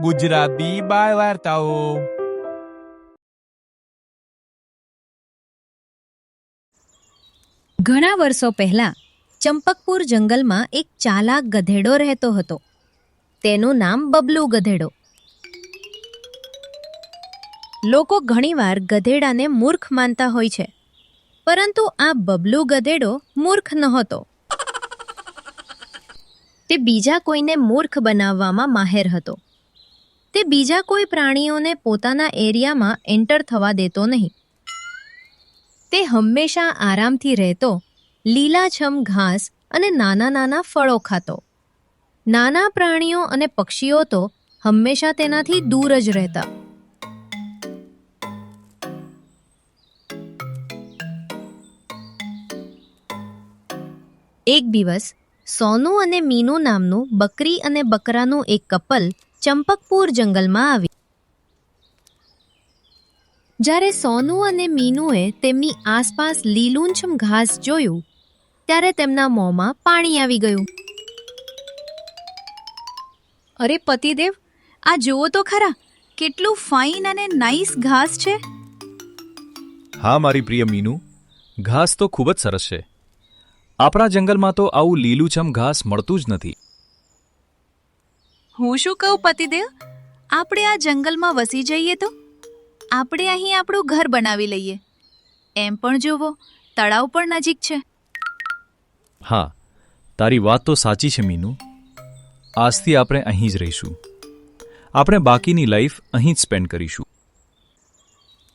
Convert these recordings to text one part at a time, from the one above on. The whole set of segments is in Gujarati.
ગુજરાતી બાળ વાર્તાઓ. ઘણા વર્ષો પહેલા ચંપકપુર જંગલમાં એક ચાલાક ગધેડો રહેતો હતો. તેનું નામ બબલુ ગધેડો. લોકો ઘણીવાર ગધેડાને મૂર્ખ માનતા હોય છે, પરંતુ આ બબલુ ગધેડો મૂર્ખ નહોતો. તે બીજા કોઈને મૂર્ખ બનાવવામાં માહેર હતો. તે બીજા કોઈ પ્રાણીઓને પોતાના એરિયામાં એન્ટર થવા દેતો નહીં. તે હંમેશા આરામથી રહેતો, લીલાછમ ઘાસ અને નાના નાના ફળો ખાતો. નાના પ્રાણીઓ અને પક્ષીઓ તો હંમેશા તેનાથી દૂર જ રહેતા. એક દિવસ સોનુ અને મીનુ નામનું બકરી અને બકરાનું એક કપલ ચંપકપુર જંગલમાં આવ્યું. જ્યારે સોનુ અને મીનુએ તેમની આસપાસ લીલુંછમ ઘાસ જોયું, ત્યારે તેમના મોંમાં પાણી આવી ગયું. અરે પતિદેવ, આ જુઓ તો ખરા, કેટલું ફાઇન અને નાઇસ ઘાસ છે. હા મારી પ્રિય મીનુ, ઘાસ તો ખૂબ જ સરસ છે. આપણા જંગલમાં તો આવું લીલુંછમ ઘાસ મળતું જ નથી. હું શું કહું પતિદેવ, આપણે આ જંગલમાં વસી જઈએ તો? આપણે અહીં આપણું ઘર બનાવી લઈએ. એમ પણ જુઓ, તળાવ પણ નજીક છે. હા, તારી વાત તો સાચી છે મીનુ. આજથી આપણે અહીં જ રહીશું. આપણે બાકીની લાઈફ અહીં જ સ્પેન્ડ કરીશું.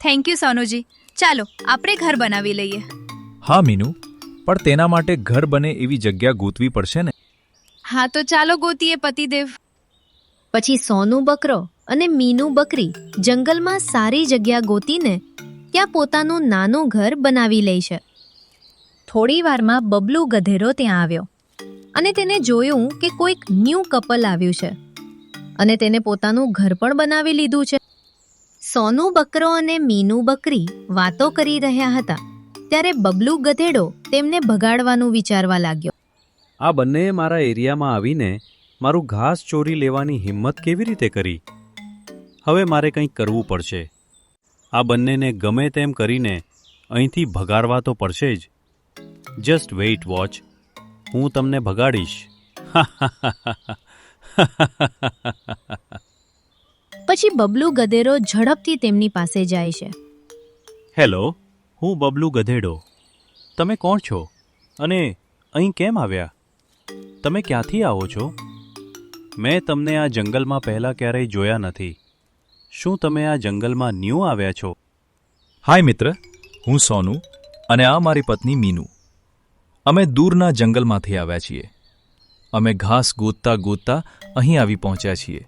Thank you Sonuji. ચાલો આપણે ઘર બનાવી લઈએ. હા મીનુ, પણ તેના માટે ઘર બને એવી જગ્યા ગોતવી પડશે ને? હા તો ચાલો ગોતીએ પતિદેવ. પછી સોનુ બકરો અને મીનુ બકરી જંગલમાં સારી જગ્યા ગોતીને ત્યાં પોતાનું નાનું ઘર બનાવી લે છે. થોડી વારમાં બબલુ ગધેડો ત્યાં આવ્યો અને તેને જોયું કે કોઈક ન્યૂ કપલ આવ્યું છે અને તેને પોતાનું ઘર પણ બનાવી લીધું છે. સોનુ બકરો અને મીનુ બકરી વાતો કરી રહ્યા હતા, ત્યારે બબલુ ગધેડો તેમને ભગાડવાનું વિચારવા લાગ્યો. આ બંનેએ મારા એરિયામાં આવીને મારું ઘાસ ચોરી લેવાની હિંમત કેવી રીતે કરી? હવે મારે કંઈક કરવું પડશે. આ બંનેને ગમે તેમ કરીને અહીંથી ભગાડવા તો પડશે જ. જસ્ટ વેઇટ વોચ, હું તમને ભગાડીશ. પછી બબલુ ગધેડો ઝડપથી તેમની પાસે જાય છે. હેલો, હું બબલુ ગધેડો. તમે કોણ છો અને અહીં કેમ આવ્યા? તમે ક્યાંથી આવો છો? મેં તમને આ જંગલમાં પહેલાં ક્યારેય જોયા નથી. શું તમે આ જંગલમાં ન્યૂ આવ્યા છો? હાય મિત્ર, હું સોનુ અને આ મારી પત્ની મીનુ. અમે દૂરના જંગલમાંથી આવ્યા છીએ. અમે ઘાસ ગોતતા ગોતતા અહીં આવી પહોંચ્યા છીએ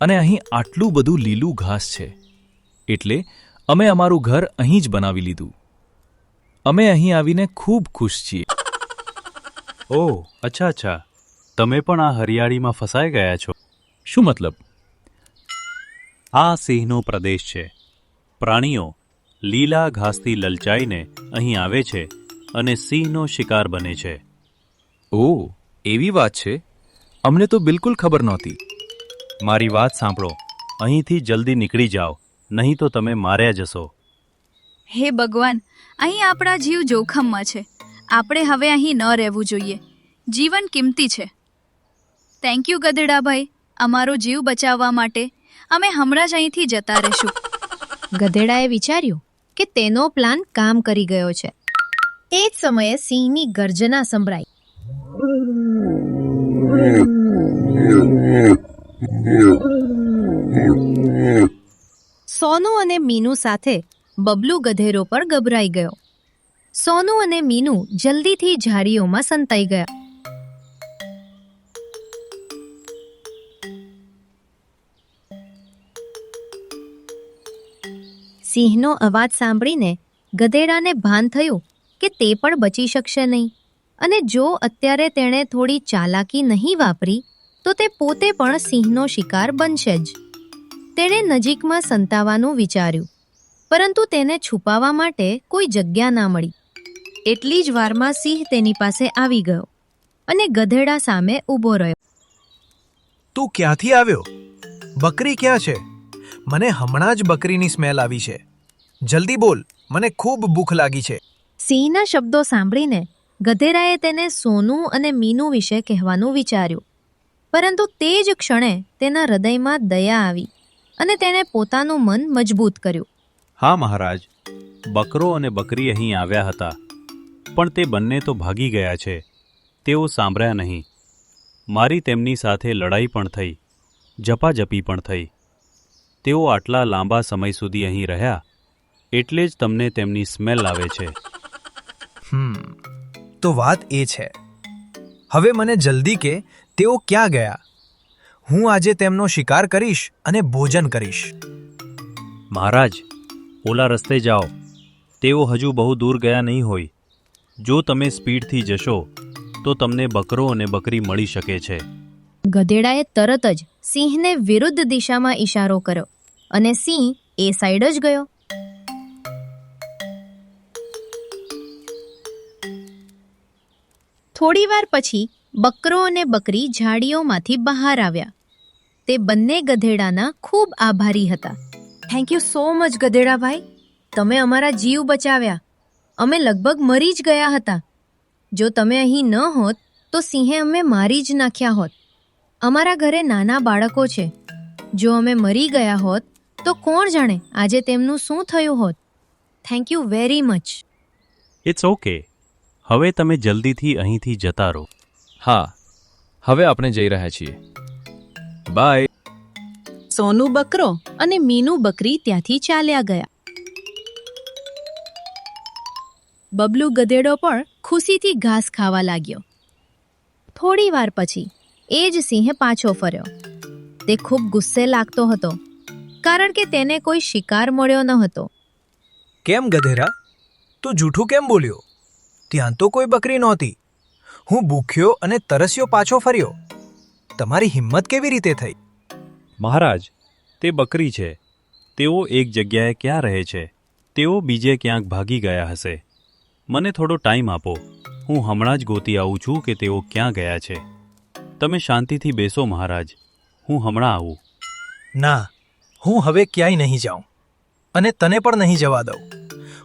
અને અહીં આટલું બધું લીલું ઘાસ છે, એટલે અમે અમારું ઘર અહીં જ બનાવી લીધું. અમે અહીં આવીને ખૂબ ખુશ છીએ. ઓહ, અચ્છા. તમે પણ આ હરિયાળીમાં ફસાઈ ગયા છો. શું મતલબ? આ સિંહનો પ્રદેશ છે. પ્રાણીઓ લીલા ઘાસથી લલચાઈને અહીં આવે છે અને સિંહનો શિકાર બને છે. ઓહ, એવી વાત છે? અમને તો બિલકુલ ખબર નહોતી. મારી વાત સાંભળો, અહીંથી જલ્દી નીકળી જાઓ, નહીં તો તમે માર્યા જશો. હે ભગવાન, અહીં આપણા જીવ જોખમમાં છે. આપણે હવે અહીં ન રહેવું જોઈએ. જીવન કિંમતી છે. થેન્ક યુ ગધેડાભાઈ, અમારો જીવ બચાવવા માટે. અમે હમણાં જ અહીંથી જતા રહીશું. ગધેડાએ વિચાર્યું કે તેનો પ્લાન કામ કરી ગયો છે. એ જ સમયે સિંહની ગર્જના સંભળાઈ. સોનુ અને મીનુ સાથે બબલુ ગધેડો પણ ગભરાઈ ગયો. સોનુ અને મીનુ જલ્દીથી ઝાડીઓમાં સંતાઈ ગયા. સિંહનો અવાજ સાંભળીને ગધેડાને ભાન થયું કે તે પણ બચી શકશે નહીં, અને જો અત્યારે તેણે થોડી ચાલાકી નહીં વાપરી તો તે પોતે પણ સિંહનો શિકાર બનશે જ. તેણે નજીકમાં સંતાવાનું વિચાર્યું, પરંતુ તેને છુપાવવા માટે કોઈ જગ્યા ના મળી. એટલી જ વારમાં સિંહ તેની પાસે આવી ગયો અને ગધેડા સામે ઊભો રહ્યો. તું ક્યાંથી આવ્યો? બકરી ક્યાં છે? મને હમણાં જ બકરીની સ્મેલ આવી છે. જલ્દી બોલ, મને ખૂબ ભૂખ લાગી છે. સિંહના શબ્દો સાંભળીને ગધેડાએ તેને સોનું અને મીનુ વિશે કહેવાનું વિચાર્યું, પરંતુ તે જ ક્ષણે તેના હૃદયમાં દયા આવી અને તેણે પોતાનું મન મજબૂત કર્યું. હા મહારાજ, બકરો અને બકરી અહીં આવ્યા હતા, પણ તે બંને તો ભાગી ગયા છે. તેઓ સાંભળ્યા નહીં. મારી તેમની સાથે લડાઈ પણ થઈ, ઝપાઝપી પણ થઈ. તેઓ આટલા લાંબા સમય સુધી અહીં રહ્યા, એટલે જ તમને તેમની સ્મેલ આવે છે. તો વાત એ છે. હવે મને જલ્દી કે તેઓ ક્યાં ગયા? હું આજે તેમનો શિકાર કરીશ અને ભોજન કરીશ. મહારાજ, ઓલા રસ્તે જાઓ. તેઓ હજુ બહુ દૂર ગયા નહીં હોય. જો તમે સ્પીડથી જશો તો તમને બકરો અને બકરી મળી શકે છે. ગધેડાએ તરત જ સિંહને વિરુદ્ધ દિશામાં ઈશારો કર્યો અને સિંહ એ સાઈડ જ ગયો. થોડીવાર પછી બકરો અને બકરી ઝાડીઓમાંથી બહાર આવ્યા. તે બંને ગધેડાના ખૂબ આભારી હતા. થેન્ક યુ સો મચ ગધેડાભાઈ, તમે અમારા જીવ બચાવ્યા. અમે લગભગ મરી જ ગયા હતા. જો તમે અહીં ન હોત તો સિંહે અમે મારી જ નાખ્યા હોત. અમારા ઘરે નાના બાળકો છે. જો અમે મરી ગયા હોત તો કોણ જાણે આજે તેમનું શું થયું હોત. Thank you very much. It's okay. હવે તમે જલ્દીથી અહીંથી જતા રહો. હા, હવે આપણે જઈ રહ્યા છીએ. બાય. સોનું બકરો અને મીનુ બકરી ત્યાંથી ચાલ્યા ગયા. બબલુ ગધેડો પણ ખુશીથી ઘાસ ખાવા લાગ્યો. થોડી વાર પછી એ જ સિંહ પાછો ફર્યો. તે ખૂબ ગુસ્સે લાગતો હતો, કારણ કે તેને કોઈ શિકાર મળ્યો ન હતો. કેમ ગધેડા, તું જૂઠું કેમ બોલ્યો? ત્યાં તો કોઈ બકરી નહોતી. હું ભૂખ્યો અને તરસ્યો પાછો ફર્યો. તમારી હિંમત કેવી રીતે થઈ? મહારાજ, તે બકરી છે. તેઓ એક જગ્યાએ ક્યાં રહે છે? તેઓ બીજે ક્યાંક ભાગી ગયા હશે. મને થોડો ટાઈમ આપો. હું હમણાં જ ગોતી આવું છું કે તેઓ ક્યાં ગયા છે. તમે શાંતિથી બેસો મહારાજ, હું હમણાં આવું. ના, હું હવે ક્યાંય નહીં જાઉં અને તને પણ નહીં જવા દઉં.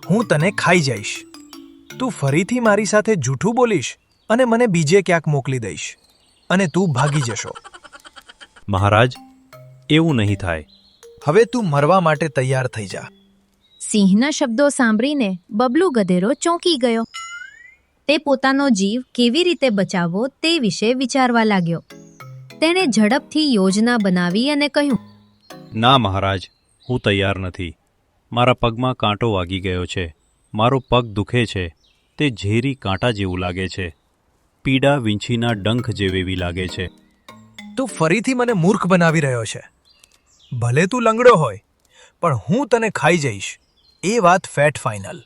હું તને ખાઈ જઈશ. તું ફરીથી મારી સાથે જૂઠું બોલીશ અને મને બીજે ક્યાંક મોકલી દઈશ અને તું ભાગી જશો. મહારાજ, એવું નહીં થાય. હવે તું મરવા માટે તૈયાર થઈ જા. સિંહના શબ્દો સાંભળીને બબલુ ગધેડો ચોંકી ગયો. તે પોતાનો જીવ કેવી રીતે બચાવવો તે વિશે વિચારવા લાગ્યો. તેણે ઝડપથી યોજના બનાવી અને કહ્યું, ના મહારાજ, હું તૈયાર નથી. મારા પગમાં કાંટો વાગી ગયો છે. મારો પગ દુખે છે. તે ઝેરી કાંટા જેવું લાગે છે. પીડા વીંછીના ડંખ જેવી લાગે છે. તું ફરીથી મને મૂર્ખ બનાવી રહ્યો છે. ભલે તું લંગડો હોય, પણ હું તને ખાઈ જઈશ. એ વાત ફેટ ફાઇનલ.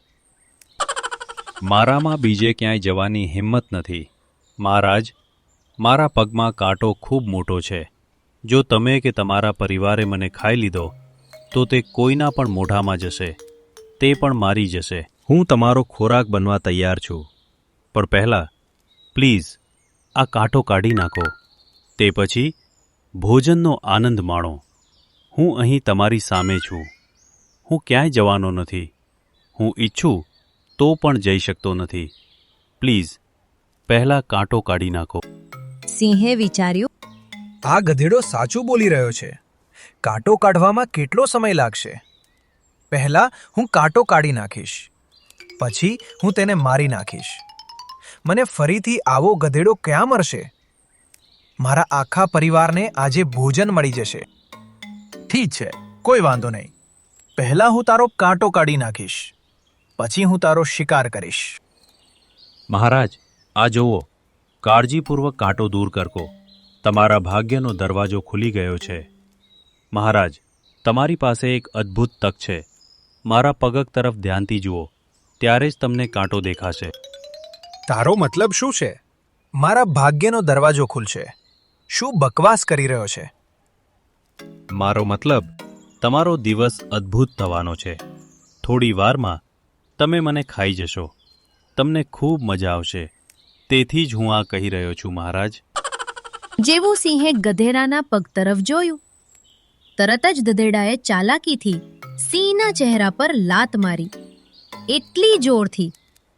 મારામાં બીજે ક્યાંય જવાની હિંમત નથી. મહારાજ, મારા પગમાં કાંટો ખૂબ મોટો છે. જો તમે કે તમારા પરિવારે મને ખાઈ લીધો તો તે કોઈના પણ મોઢામાં જશે. તે પણ મારી જશે. હું તમારો ખોરાક બનવા તૈયાર છું, પણ પહેલાં પ્લીઝ આ કાંટો કાઢી નાખો. તે પછી ભોજનનો આનંદ માણો. હું અહીં તમારી સામે છું. હું ક્યાંય જવાનો નથી. હું ઈચ્છું તો પણ જઈ શકતો નથી. પ્લીઝ પહેલાં કાંટો કાઢી નાખો. સિંહે વિચાર્યું, આ ગધેડો સાચું બોલી રહ્યો છે. કાંટો કાઢવામાં કેટલો સમય લાગશે? પહેલા હું કાંટો કાઢી નાખીશ, પછી હું તેને મારી નાખીશ. મને ફરીથી આવો ગધેડો ક્યાં મળશે? મારા આખા પરિવારને આજે ભોજન મળી જશે. ઠીક છે, કોઈ વાંધો નહીં. પહેલા હું તારો કાંટો કાઢી નાખીશ, પછી હું તારો શિકાર કરીશ. મહારાજ, આ જુઓ. કાળજીપૂર્વક કાંટો દૂર કરકો. તમારા ભાગ્યનો દરવાજો ખુલી ગયો છે. મહારાજ, તમારી પાસે એક અદ્ભુત તક છે. મારા પગક તરફ ધ્યાનથી જુઓ, ત્યારે જ તમને કાંટો દેખાશે. તારો મતલબ શું છે? મારા ભાગ્યનો દરવાજો ખુલશે? શું બકવાસ કરી રહ્યો છે? મારો મતલબ, તમારો દિવસ અદ્ભુત થવાનો છે. થોડી વારમાં તમે મને ખાઈ જશો. તમને ખૂબ મજા આવશે. તેથી જ હું આ કહી રહ્યો છું મહારાજ. જેવું સિંહે ગધેડાના પગ તરફ જોયું તરત જ ગધેડાએ ચાલાકીથી સિંહના ચહેરા પર લાત મારી, એટલી જોરથી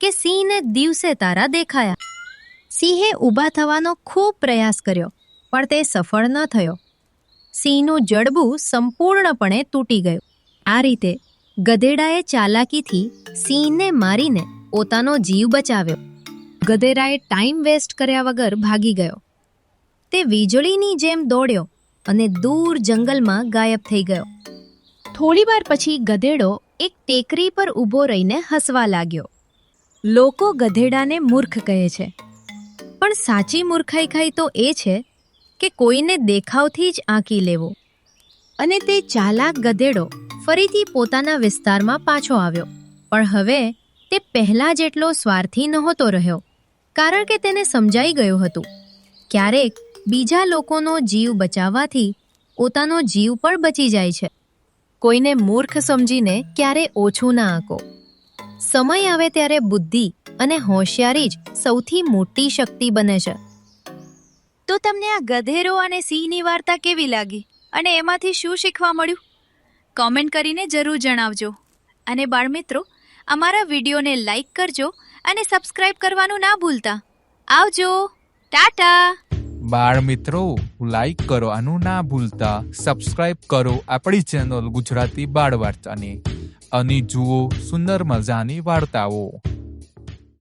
કે સિંહને દિવસે તારા દેખાયા. સિંહે ઊભા થવાનો ખૂબ પ્રયાસ કર્યો, પણ તે સફળ ન થયો. સિંહનું જડબું સંપૂર્ણપણે તૂટી ગયું. આ રીતે ગધેડાએ ચાલાકીથી સિંહને મારીને પોતાનો જીવ બચાવ્યો. ગધેડાએ ટાઈમ વેસ્ટ કર્યા વગર ભાગી ગયો. તે વીજળીની જેમ દોડ્યો અને દૂર જંગલમાં ગાયબ થઈ ગયો. થોડીવાર પછી ગધેડો એક ટેકરી પર ઊભો રહીને હસવા લાગ્યો. લોકો ગધેડાને મૂર્ખ કહે છે, પણ સાચી મૂર્ખાઈ તો એ છે કે કોઈને દેખાવથી જ આંકી લેવો. અને તે ચાલાક ગધેડો ફરીથી પોતાના વિસ્તારમાં પાછો આવ્યો, પણ હવે તે પહેલા જેટલો સ્વાર્થી નહોતો રહ્યો, કારણ કે તેને સમજાઈ ગયું હતું ક્યારેક બીજા લોકોનો જીવ બચાવવાથી પોતાનો જીવ પણ બચી જાય છે. કોઈને મૂર્ખ સમજીને ક્યારે ઓછું ના આંકો. સમય આવે ત્યારે બુદ્ધિ અને હોશિયારી જ સૌથી મોટી શક્તિ બને છે. તો તમને આ ગધેરો અને સિંહની વાર્તા કેવી લાગી અને એમાંથી શું શીખવા મળ્યું? કોમેન્ટ કરીને જરૂર જણાવજો. અને બાળમિત્રો, અમારા વિડીયોને લાઈક કરજો અને સબસ્ક્રાઇબ કરવાનું ના ભૂલતા. આવજો, ટાટા. બાળ મિત્રો, લાઈક કરો આનું ના ભૂલતા, સબસ્ક્રાઇબ કરો આપણી ચેનલ ગુજરાતી બાળ વાર્તાને અને જુઓ સુંદર મજાની વાર્તાઓ.